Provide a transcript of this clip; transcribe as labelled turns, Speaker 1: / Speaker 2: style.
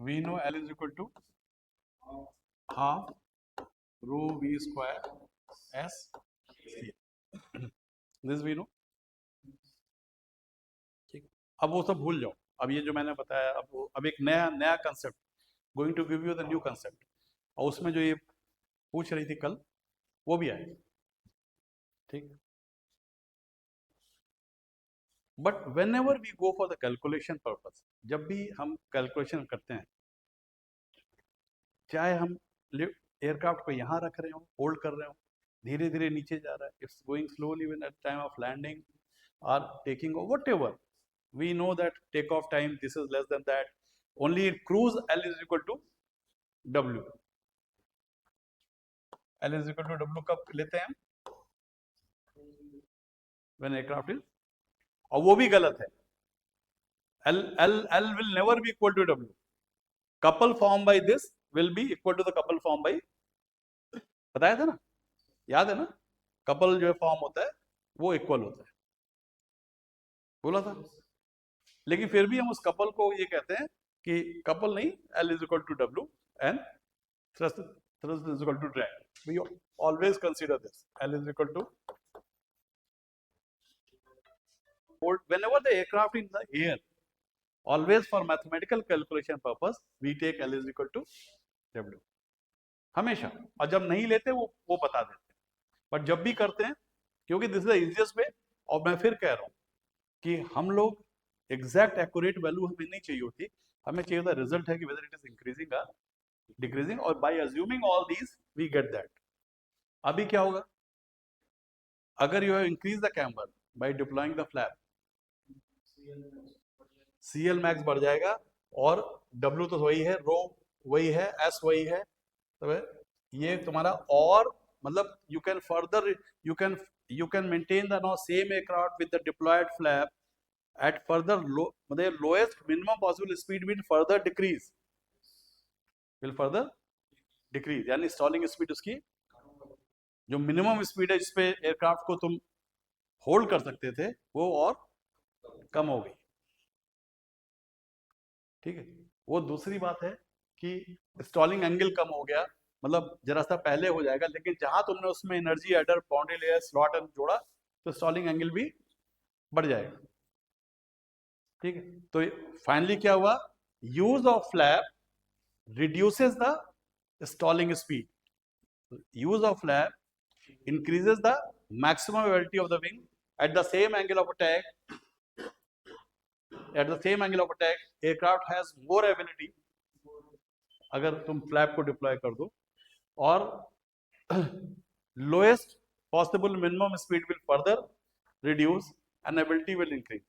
Speaker 1: we know L is equal to half rho v square s c. This we know. ठीक, अब वो सब भूल जाओ, अब ये जो मैंने बताया, अब एक नया concept, going to give you the new concept, और उसमें जो ये पूछ रही थी कल वो भी आए, ठीक. But whenever we go for the calculation purpose, जब भी हम कैलकुलेशन करते हैं, चाहे हम एयरक्राफ्ट को यहाँ रख रहे हो, होल्ड कर रहे हो, धीरे धीरे नीचे जा रहा है, it's going slowly when at time of landing और taking off, whatever, we know that takeoff time this is less than that, only in cruise L is equal to W. L is equal to W कब लेते हैं when aircraft is, और वो भी गलत है. L will never be equal to W. Couple formed by this will be equal to the couple formed by, बताया था ना, याद है ना, कपल जो फॉर्म होता है वो इक्वल होता है, बोला था. लेकिन फिर भी हम उस कपल को ये कहते हैं कि कपल नहीं, L is equal to W and thrust is equal to drag. We always consider this. L is equal to, whenever the aircraft in the air, always for mathematical calculation purpose we take L is equal to W हमेशा, और जब नहीं लेते वो बता देते हैं, but जब भी करते हैं, क्योंकि this is the easiest way. और मैं फिर कह रहा हूँ कि हम लोग एग्जैक्ट एक्यूरेट वैल्यू हमें नहीं चाहिए होती, हमें चाहिए होता रिजल्ट है कि whether it is increasing or decreasing, और by assuming all these we get that. अभी क्या होगा, अगर you have increase the camber by deploying the flap, CL max बढ़ जाएगा, और W तो वही है, रो वही है, S वही है, तो ये तुम्हारा, और मतलब you can further, you can maintain the now same aircraft with the deployed flap at further low, मतलब lowest minimum possible speed will further decrease, यानी स्टॉलिंग स्पीड उसकी जो मिनिमम स्पीड है जिस पे एयरक्राफ्ट को तुम होल्ड कर सकते थे वो और कम हो गई, ठीक है. वो दूसरी बात है कि स्टॉलिंग एंगल कम हो गया, मतलब जरा सा पहले हो जाएगा, लेकिन जहां तुमने उसमें energy adder, boundary layer, slot and जोड़ा, तो स्टॉलिंग एंगल भी बढ़ जाएगा, ठीक है. तो फाइनली क्या हुआ, use of flap reduces the stalling speed. Use of flap increases the maximum velocity of the wing at the same angle of attack. At the same angle of attack, aircraft has more ability. अगर तुम flap को deploy कर दो, और lowest possible minimum speed will further reduce and ability will increase.